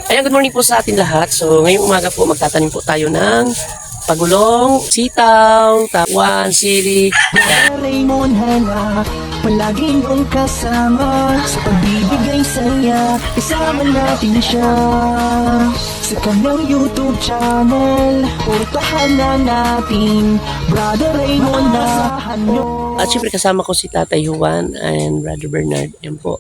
Ayan, good morning po sa atin lahat. So, ngayong umaga po magtatanim po tayo ng pagulong, sitaw, takwan, sili. Raymond Hanap, palaging kong kasama sa pagbibigay saya, isama natin siya sa kanyang YouTube channel. Portahan na natin, Brother Raymond, asahan nyo. At syempre kasama ko si Tatay Juan and Brother Bernard. Ayan po.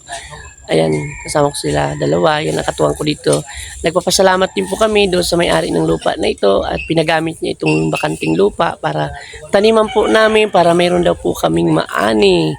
Ayan, kasama ko sila dalawa. Yan, nakatuwang ko dito. Nagpapasalamat din po kami doon sa may-ari ng lupa na ito at pinagamit niya itong bakanting lupa para taniman po namin, para mayroon daw po kaming maani.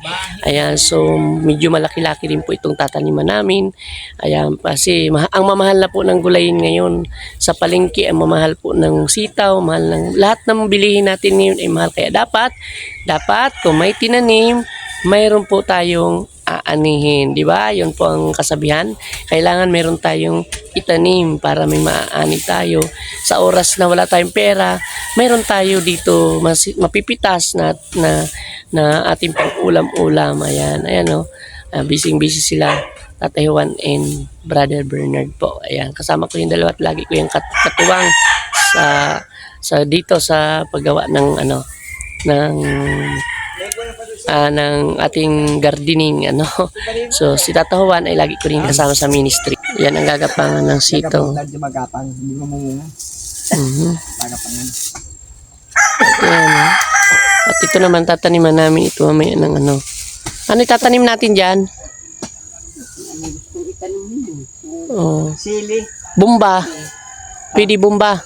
Ayan, so medyo malaki-laki din po itong tataniman namin. Ayan, kasi ang mamahal na po ng gulayin ngayon sa palengke, ang mamahal po ng sitaw, mahal ng lahat ng bilihin natin ngayon ay mahal. Kaya dapat kung may tinanim, mayroon po tayong aanihin, di ba? Yun po ang kasabihan. Kailangan meron tayong itanim para may maaani tayo. Sa oras na wala tayong pera, meron tayo dito mapipitas na ating pang-ulam-ulam. Ayan o. Busy sila. Tatay Juan and Brother Bernard po. Ayan, kasama ko yung dalawa at lagi ko yung katuwang sa dito sa paggawa ng ng ating gardening So si Tata Juan ay lagi ko rin kasama sa ministry. Yan ang gagapangan ng sito. Magapang, hindi mo mamunga. Magapangan. Ayan. At ito naman tataniman namin ito mamaya ng Ano itatanim natin dyan? Oh. Sili. Bumba. Pwede bumba.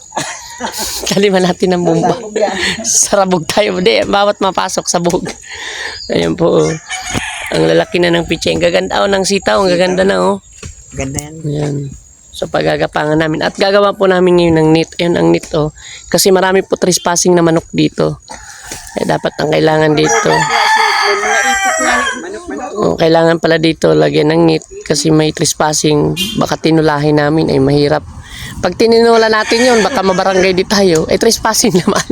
Taliman natin ng bumba. Sarabog tayo. Di, bawat mapasok sa bug. Ayan po. Ang lalaki na ng pitsa. Ang gaganda ng sitaw. Ang gaganda na Ganda yan. Ayan. So pagagapangan namin. At gagawa po namin ngayon ng net. Ayan ang net Kasi marami po trespassing na manok dito. Kaya dapat ang kailangan dito. Kailangan pala dito lagyan ng net. Kasi may trespassing. Baka tinulahin namin ay mahirap. Pag tininula natin yun, baka mabarangay di tayo. Trespassing naman.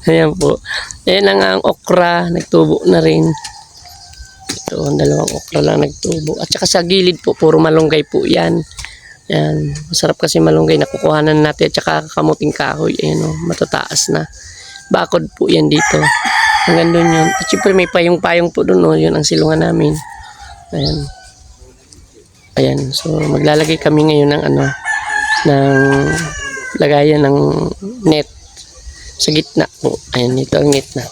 Ayan po. Ayan ang okra. Nagtubo na rin. Ito, dalawang okra lang nagtubo. At saka sa gilid po, puro malunggay po yan. Ayan. Masarap kasi malunggay. Nakukuhanan natin. At saka kamuting kahoy. Ayan matataas na. Bakod po yan dito. Hanggang doon yun. At syempre may payong-payong po doon. Yun ang silungan namin. Ayan. Ayan. So maglalagay kami ngayon ng ng lagayan ng net sa gitna po. Ayan, ito ang net na.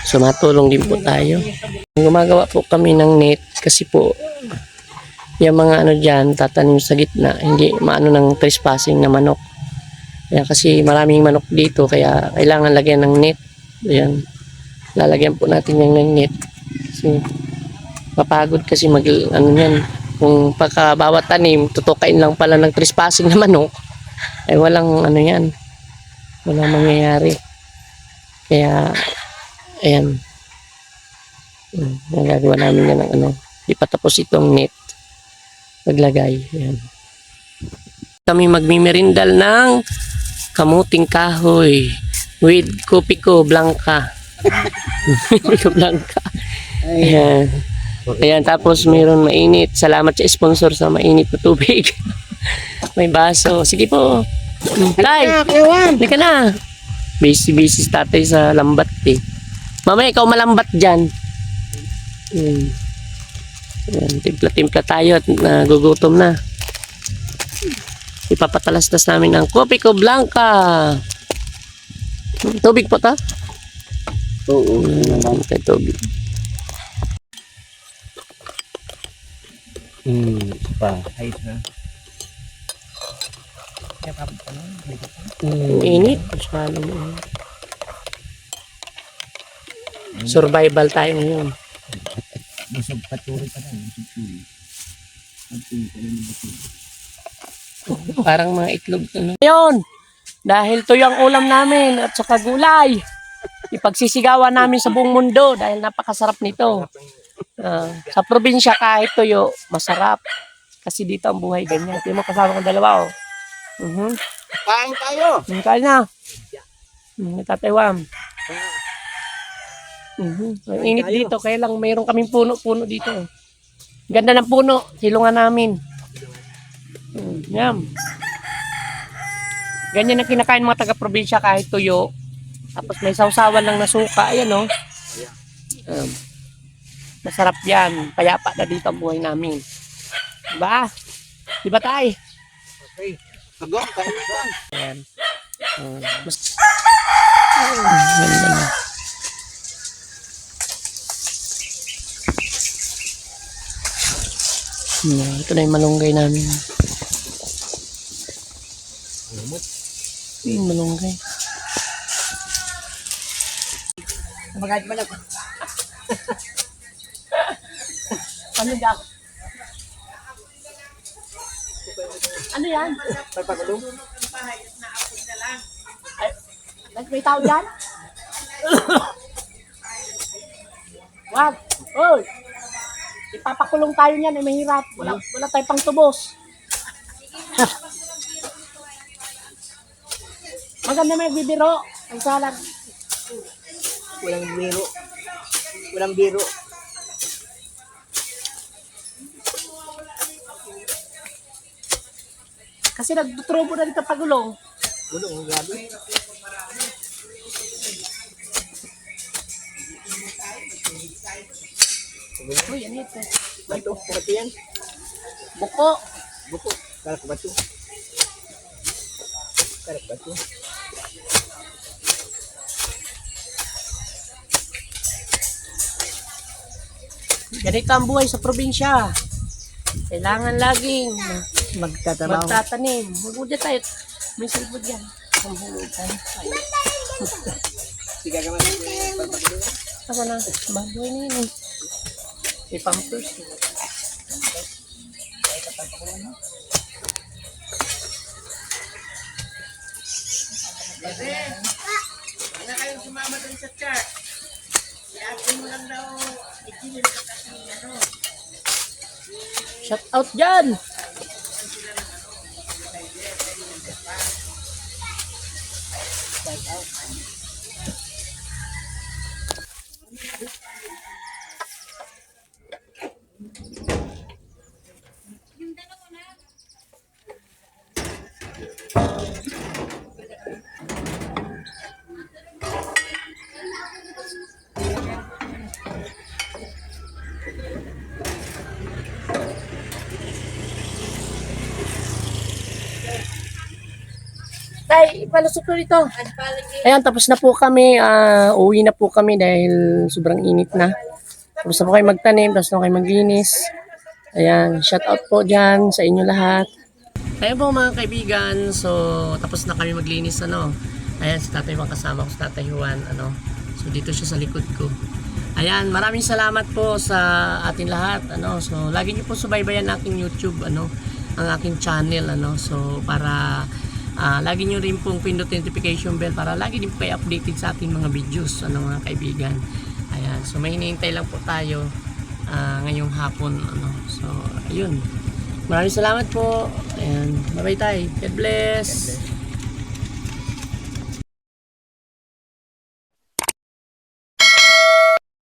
So matulong din po tayo. Gumagawa po kami ng net kasi po yung mga dyan tatanim sa gitna, hindi maano ng trespassing na manok. Ayan, kasi maraming manok dito kaya kailangan lagyan ng net. Ayan, lalagyan po natin yung ng net kasi mapagod kasi yan. Kung pagka bawat tanim, tutukain lang pala ng trespassing na manok, ay walang yan. Walang mangyayari. Kaya, ayan. Nagagawa namin yan ng Di pa tapos itong net. Maglagay. Ayan. Kami magmimerindal ng kamuting kahoy with Kopiko Blanca. Kopiko Blanca. Ayan. Ayan, tapos mayroon mainit. Salamat sa sponsor sa mainit na tubig. May baso. Sige po. Tay, hindi ka na. Busy si tatay sa lambat Mamaya ikaw malambat dyan. Ayan, timpla-timpla tayo at nagugutom na. Ipapatalastas namin ang Kopiko Blanca. Tubig po ta? Oo. Tubig. Ayos na. Init. Survival tayo ngayon. Busog patuloy pa lang. Parang mga itlog. Ngayon, dahil to yung ulam namin at saka gulay. Ipagsisigawan namin sa buong mundo dahil napakasarap nito. Sa probinsya kahit tuyo, masarap. Kasi dito ang buhay ganyan. Ito mo kasama kong dalawa Kain tayo! Kain na. Tataywan. Ang init dito, kaya lang mayroon kaming puno-puno dito. Ganda ng puno. Silungan namin. Yum. Ganyan ang kinakain mga taga-probinsya kahit tuyo. Tapos may sausawan lang na suka. Ayan o. Masarap yan. Payapa na dito ang buhay namin. Diba? Diba tay? Okay. Agong, kain ka. Ayan. Ganda na. Ito na yung malunggay namin. Yung malunggay. Magkait mo lang. Ano yan? Ano yan? Pagpagulong. May tao dyan? Wag! Oy! Ipapakulong tayo niyan, ay mahirap. Wala tayo pang tubos. Maganda may bibiro. Ang salag. Walang biro. Walang biro. Kasi nagtutrobo na dito pagulong. Gulong, grabe. Uy, ano ito? Bato, bato yan. Buko. Buko. Karak bato. Karak bato. Ganito ang buhay sa probinsya. Kailangan laging magtatanim. Huwag dyan tayo. May silbod yan. Humulog tayo. Siga ka man. Pagpagulong. Asa na? Bagoy na yun eh. May pampers. Ano kayong sumama dun sa chart? I-action mo lang daw. I-gilin ka kasi ano. Shout out dyan! Tay, ipalusot ko dito. Ayan, tapos na po kami. Uwi na po kami dahil sobrang init na. Tapos na po kayo magtanim, tapos na po kayo maglinis. Ayan, shout out po dyan sa inyo lahat. Ayan po mga kaibigan, so tapos na kami maglinis, ano. Ayan, si Tatay Juan kasama ko, si Tatay Juan, ano. So dito siya sa likod ko. Ayan, maraming salamat po sa ating lahat, ano. So lagi niyo po subaybayan aking YouTube, ano, ang aking channel, ano. So para lagi nyo rin pong pindot notification bell para lagi din po kayo updated sa ating mga videos, ano mga kaibigan. Ayan, so may hinihintay lang po tayo ngayong hapon, ano. So ayun, maraming salamat po. Ayan, bye bye tayo. God bless.